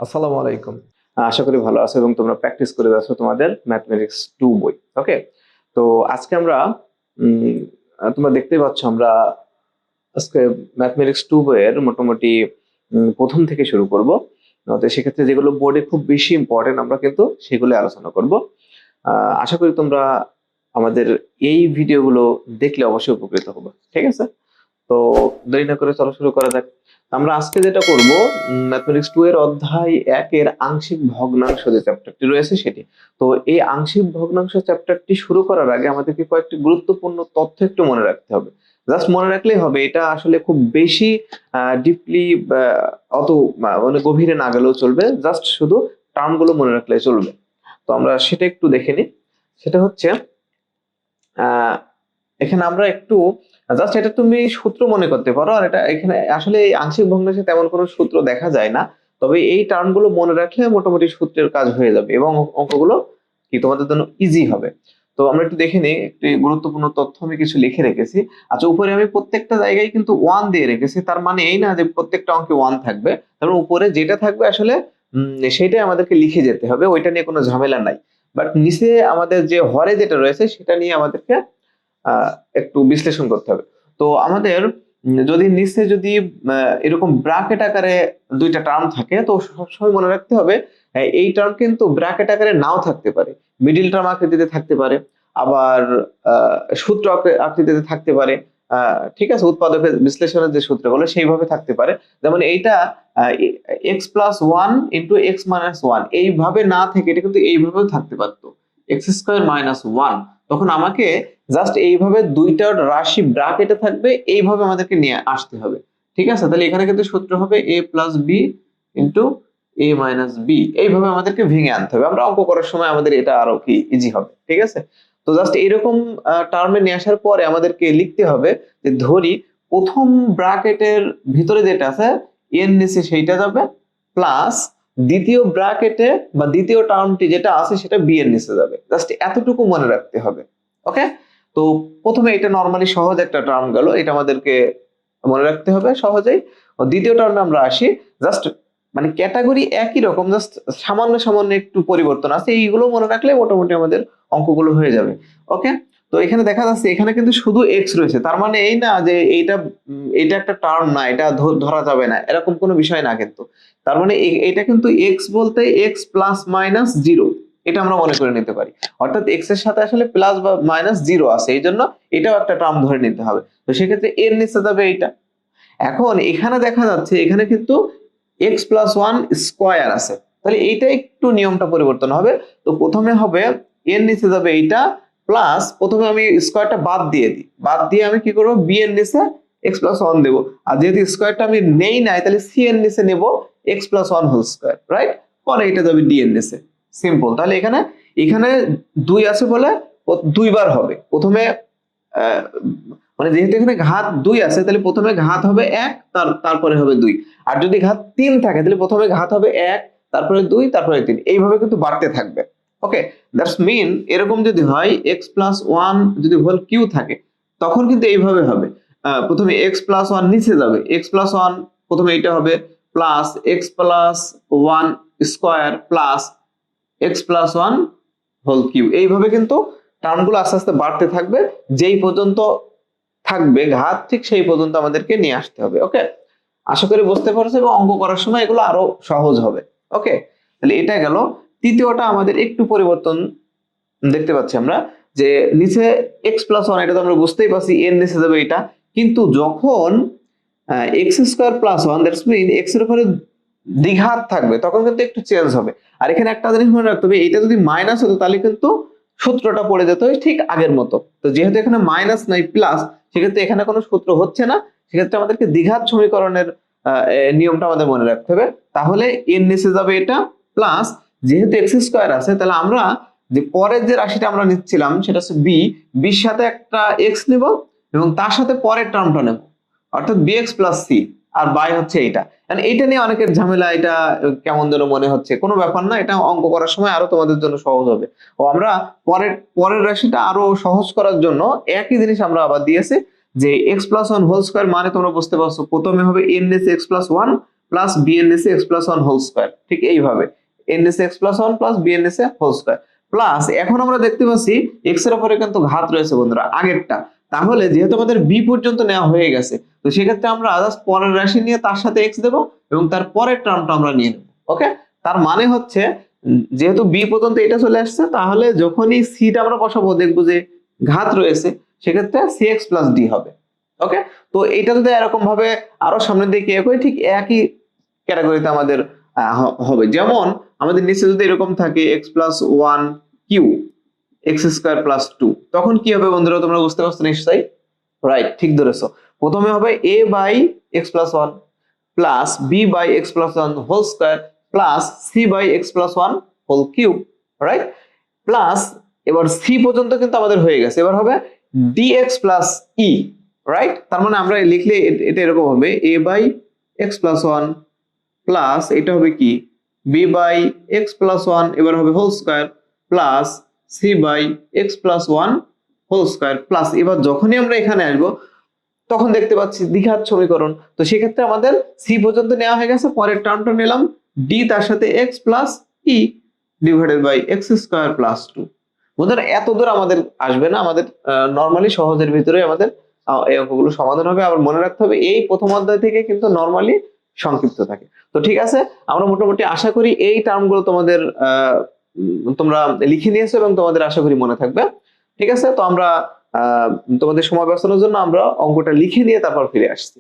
আসসালামু আলাইকুম। আশা করি ভালো আছো এবং তোমরা প্র্যাকটিস করে যাচ্ছ তোমাদের ম্যাথমেটিক্স 2 বই। ওকে, তো আজকে আমরা তোমরা দেখতেই পাচ্ছ আমরা আজকে ম্যাথমেটিক্স 2 বইয়ের মোটামুটি প্রথম থেকে শুরু করব। তো সেক্ষেত্রে যেগুলো বোর্ডে খুব বেশি ইম্পর্টেন্ট আমরা কিন্তু সেগুলো আলোচনা করব। আশা করি তোমরা আমাদের এই ভিডিওগুলো দেখলে অবশ্যই উপকৃত হবে। ঠিক আছে, তো দেরি না করে চলো শুরু করা যাক। আমরা আজকে যেটা করব, ম্যাথমেটিক্স 2 এর অধ্যায় 1 এর আংশিক ভগ্নাংশ যে চ্যাপ্টারটি রয়েছে সেটি। তো এই আংশিক ভগ্নাংশ চ্যাপ্টারটি শুরু করার আগে আমাদেরকে কয়েকটি গুরুত্বপূর্ণ তথ্য একটু মনে রাখতে হবে। জাস্ট মনে রাখলেই হবে, এটা আসলে খুব বেশি ডিপলি অত মানে গভীরে না গেলেও চলবে, জাস্ট শুধু টার্মগুলো মনে রাখলেই চলবে। তো আমরা সেটা একটু দেখে নিই। সেটা হচ্ছে এখানে আমরা একটু জাস্ট এটা তুমি সূত্র মনে করতে পারো, আর এটা এখানে আসলে এই আংশিক ভগ্নাংশে তেমন কোনো সূত্র দেখা যায় না, তবে এই টার্মগুলো মনে রাখলে মোটামুটি সূত্রের কাজ হয়ে যাবে এবং অঙ্কগুলো কি তোমাদের জন্য ইজি হবে। তো আমরা একটু দেখে নিই, একটি গুরুত্বপূর্ণ তথ্য আমি কিছু লিখে রেখেছি। আচ্ছা, উপরে আমি প্রত্যেকটা জায়গায় কিন্তু 1 দিয়ে রেখেছি, তার মানে এই না যে প্রত্যেকটা অঙ্কে 1 থাকবে। তার মানে উপরে যেটা থাকবে আসলে সেটাই আমাদেরকে লিখে যেতে হবে, ওইটা নিয়ে কোনো ঝামেলা নাই। বাট নিচে আমাদের যে হরে যেটা রয়েছে সেটা নিয়ে আমাদেরকে একটু বিশ্লেষণ করতে হবে। তো আমাদের যদি নিচে যদি এরকম ব্র্যাকেট আকারে দুইটা টার্ম থাকে, তো সবসময় মনে রাখতে হবে এই টার্ম কিন্তু ব্র্যাকেট আকারে নাও থাকতে পারে, মিডিল টার্ম আকৃতিতে থাকতে পারে, আবার সূত্র আকৃতিতে থাকতে পারে। ঠিক আছে, উৎপাদকের বিশ্লেষণের যে সূত্রগুলো সেইভাবে থাকতে পারে। যেমন এইটা x plus one into x minus one এইভাবে না থেকে এটা কিন্তু এইভাবেও থাকতে পারতো, এক্স স্কোয়ার মাইনাস ওয়ান। তখন আমাকে জাস্ট এইভাবে দুইটা রাশি ব্র্যাকেটে থাকবে, এইভাবে আমাদেরকে নিয়ে আসতে হবে। ঠিক আছে, তাহলে এখানে কিন্তু সূত্র হবে a plus B into a minus B, এইভাবে আমাদেরকে ভেঙে আনতে হবে। আমরা অঙ্ক করার সময় আমাদের এটা আরো কি ইজি হবে। ঠিক আছে, তো জাস্ট এরকম টার্মে নিয়ে আসার পরে আমাদেরকে লিখতে হবে যে ধরি প্রথম ব্র্যাকেটের ভিতরে যেটা আছে এর নিচে সেইটা যাবে, প্লাস দ্বিতীয় ব্র্যাকেটে বা দ্বিতীয় টার্মটি যেটা আছে সেটা বি এর নিচে যাবে। জাস্ট এতটুকু মনে রাখতে হবে। ওকে, তো প্রথমে এটা নরমালি সহজ একটা টার্ম গেল, এটা আমাদেরকে মনে রাখতে হবে সহজেই। দ্বিতীয় টার্মে আমরা আসি, জাস্ট মানে ক্যাটাগরি একই রকম, জাস্ট সামান্য সামান্য একটু পরিবর্তন আছে, এইগুলো মনে রাখলে মোটামুটি আমাদের অঙ্কগুলো হয়ে যাবে। ওকে, তো এখানে দেখা যাচ্ছে এখানে কিন্তু শুধু এক্স রয়েছে, তার মানে এই না যে এটা একটা টার্ম না, এটা ধরা যাবে না, এরকম কোনো বিষয় না কিন্তু। তার মানে এটা কিন্তু এক্স বলতে এক্স প্লাস মাইনাস জিরো, এটা আমরা মনে করে নিতে পারি। অর্থাৎ এক্স এর সাথে আসলে প্লাস বা মাইনাস জিরো আছে, এই জন্য এটাও একটা টার্ম ধরে নিতে হবে। তো সেক্ষেত্রে এর নিচে যাবে এইটা। এখন এখানে দেখা যাচ্ছে এখানে কিন্তু এক্স প্লাস ওয়ান স্কোয়ার আছে, তাহলে এইটা একটু নিয়মটা পরিবর্তন হবে। তো প্রথমে হবে এর নিচে যাবে এইটা, প্লাস প্রথমে আমি স্কোয়ারটা বাদ দিয়ে দিই, বাদ দিয়ে আমি কি করবো বি এর নিচে এক্স প্লাস ওয়ান দেবো। আর যেহেতু স্কোয়ারটা আমি নেই নাই, তাহলে সি এর নিচে নেবো X plus one whole square, right? পরে এটা যাবে ডি এর নিচে, সিম্পল। তাহলে এখানে এখানে দুই আছে বলে দুইবার হবে। প্রথমে মানে যেহেতু এখানে ঘাত দুই আছে, তাহলে প্রথমে ঘাত হবে এক, তারপরে হবে দুই। আর যদি ঘাত তিন থাকে তাহলে প্রথমে ঘাত হবে এক, তারপরে দুই, তারপরে তিন, এইভাবে কিন্তু বাড়তে থাকবে। ওকে, দ্যাটস মিন এরকম যদি হয় এক্স প্লাস ওয়ান যদি হোল কিউ থাকে, তখন কিন্তু এইভাবে হবে। প্রথমে এক্স প্লাস ওয়ান নিচে যাবে, এক্স প্লাস ওয়ান প্রথমে এইটা হবে, plus X plus one square plus X plus one whole cube, এইভাবে কিন্তু টার্মগুলো আস্তে আস্তে বাড়তে থাকবে, যেই পর্যন্ত থাকবে ঘাত ঠিক সেই পর্যন্ত আমাদেরকে নিয়ে আসতে হবে। ওকে, আশা করি বুঝতে পারছো এবং অঙ্ক করার সময় এগুলো আরো সহজ হবে। ওকে, তাহলে এটা গেল। তৃতীয়টা আমাদের একটু পরিবর্তন দেখতে পাচ্ছি আমরা, যে নিচে এক্স প্লাস ওয়ান, এটা তো আমরা বুঝতেই পারছি এর নিচে যাবে এটা, কিন্তু যখন X square plus one, that's mean X এর উপরে দ্বিঘাত থাকবে, তখন কিন্তু একটু চেঞ্জ হবে। আর এখানে একটা জিনিস মনে রাখতে হবে, এইটা যদি মাইনাস হতো তাহলে কিন্তু সূত্রটা পড়ে যেত ঠিক আগের মতো। তো যেহেতু এখানে মাইনাস নাই প্লাস, সেক্ষেত্রে এখানে কোনো সূত্র হচ্ছে না, সেক্ষেত্রে আমাদেরকে দ্বিঘাত সমীকরণের নিয়মটা আমাদের মনে রাখতে হবে। তাহলে এর নিচে যাবে এটা, প্লাস যেহেতু এক্স স্কোয়ার আছে, তাহলে আমরা যে পরের যে রাশিটা আমরা নিচ্ছিলাম সেটা হচ্ছে বি, বির সাথে একটা এক্স নেব এবং তার সাথে পরের টার্মটা নেব, অর্থাৎ বি এক্স প্লাস সি, আর বাই হচ্ছে এইটা। এইটা নিয়ে অনেকের ঝামেলা, এটা কেমন যেন মনে হচ্ছে, কোনো ব্যাপার না, এটা অঙ্ক করার সময় আরো তোমাদের জন্য সহজ হবে। ও আমরা পরের রাশিটা আরো সহজ করার জন্য একই জিনিস আমরা আবার দিয়েছি, যে x plus one whole square, মানে তোমরা বুঝতে পারছো প্রথমে হবে এর নিচে এক্স প্লাস ওয়ান প্লাস বিএনএসএ x plus one whole square, ঠিক এইভাবে এনএসএ এক্স প্লাস ওয়ান প্লাস বিএনএসএ হোল স্কোয়ার প্লাস এখন আমরা দেখতে পাচ্ছি এক্স এর উপরে কিন্তু ঘাত রয়েছে বন্ধুরা আগেরটা, তাহলে যেহেতু আমাদের বি পর্যন্ত নেওয়া হয়ে গেছে তো সেক্ষেত্রে আমরা জাস্ট পরের রাশি নিয়ে তার সাথে এক্স দেবো এবং তার পরের টার্মটা আমরা নিয়ে নেব। ওকে, তার মানে হচ্ছে যেহেতু বি পর্যন্ত এটা চলে আসছে তাহলে যখনই সিটা আমরা বসাবো দেখবো যে ঘাত রয়েছে, সেক্ষেত্রে সি এক্স প্লাস ডি হবে। ওকে, তো এটা যদি এরকম ভাবে আরো সামনের দিকে এগোয় ঠিক একই ক্যাটাগরিতে আমাদের হবে। যেমন আমাদের নিচে যদি এরকম থাকে X plus one cube X square plus two, তখন কি হবে বন্ধুরা তোমরা বুঝতে পারছো নিশ্চয়ই? রাইট, ঠিক ধরেছো। প্রথমে হবে a by x plus one plus b by x plus one whole square plus C by x plus one whole cube, right? Plus এবার সি পর্যন্ত কিন্তু আমাদের হয়ে গেছে, এবার হবে dx প্লাস ই, রাইট? তার মানে আমরা লিখলে এটা এরকম হবে a by x plus one plus এটা হবে কি B by x plus one, এবার হবে whole square plus C by x plus one whole square plus এবার যখনই আমরা এখানে আসবো তখন দেখতে পাচ্ছি দ্বিঘাত সমীকরণ, তো সেক্ষেত্রে আমাদের সি পর্যন্ত নেওয়া হয়ে গেছে, পরের টার্মটা নিলাম ডি তার সাথে X plus E divided by X square plus two. বন্ধুরা এত দূর আমাদের আসবে না, আমাদের নর্মালি সহজের ভিতরে আমাদের এই অঙ্কগুলো সমাধান হবে। আবার মনে রাখতে হবে এই প্রথম অধ্যায় থেকে কিন্তু নর্মালি সংক্ষিপ্ত থাকে। তো ঠিক আছে, আমরা মোটামুটি আশা করি এই টার্মগুলো তোমাদের তোমরা লিখে নিয়েছো এবং তোমাদের আশা করি মনে থাকবে। ঠিক আছে, তো আমরা তোমাদের সময় বাঁচানোর জন্য আমরা অঙ্কটা লিখে নিয়ে তারপর ফিরে আসছি।